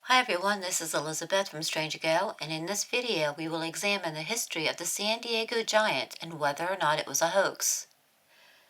Hi everyone, this is Elizabeth from Strange Ago, and in this video we will examine the history of the San Diego Giant and whether or not it was a hoax.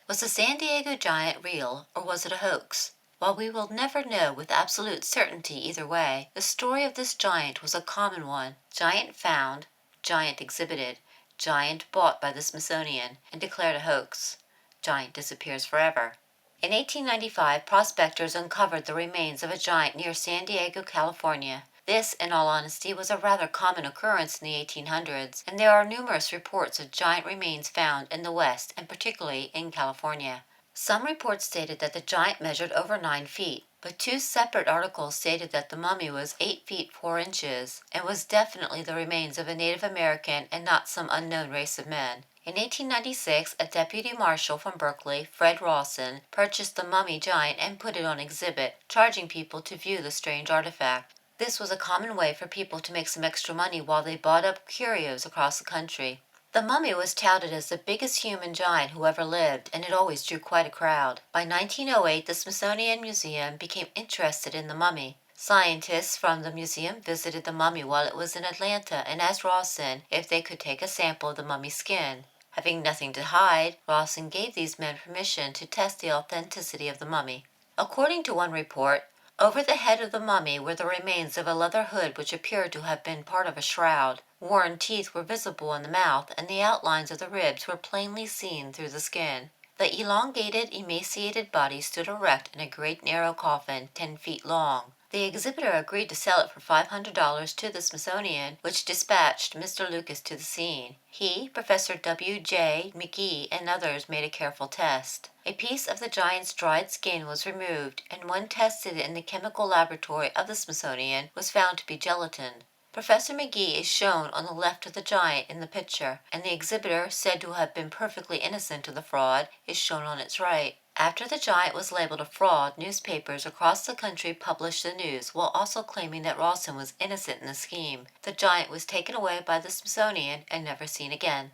Was the San Diego Giant real, or was it a hoax? While we will never know with absolute certainty either way, the story of this giant was a common one. Giant found, giant exhibited, giant bought by the Smithsonian and declared a hoax. Giant disappears forever. In 1895, prospectors uncovered the remains of a giant near San Diego, California. This, in all honesty, was a rather common occurrence in the 1800s, and there are numerous reports of giant remains found in the West and particularly in California. Some reports stated that the giant measured over 9 feet, but two separate articles stated that the mummy was 8 feet 4 inches and was definitely the remains of a Native American and not some unknown race of men. In 1896, a deputy marshal from Berkeley, Fred Rawson, purchased the mummy giant and put it on exhibit, charging people to view the strange artifact. This was a common way for people to make some extra money while they bought up curios across the country. The mummy was touted as the biggest human giant who ever lived, and it always drew quite a crowd. By 1908, the Smithsonian Museum became interested in the mummy. Scientists from the museum visited the mummy while it was in Atlanta and asked Rawson if they could take a sample of the mummy's skin. Having nothing to hide, Rawson gave these men permission to test the authenticity of the mummy. According to one report, over the head of the mummy were the remains of a leather hood which appeared to have been part of a shroud. Worn teeth were visible in the mouth, and the outlines of the ribs were plainly seen through the skin. The elongated, emaciated body stood erect in a great narrow coffin 10 feet long. The exhibitor agreed to sell it for $500 to the Smithsonian, which dispatched Mr. Lucas to the scene. He, Professor W. J. McGee, and others made a careful test. A piece of the giant's dried skin was removed, and when tested in the chemical laboratory of the Smithsonian, was found to be gelatin. Professor McGee is shown on the left of the giant in the picture, and the exhibitor, said to have been perfectly innocent of the fraud, is shown on its right. After the giant was labeled a fraud, newspapers across the country published the news, while also claiming that Rawson was innocent in the scheme. The giant was taken away by the Smithsonian and never seen again.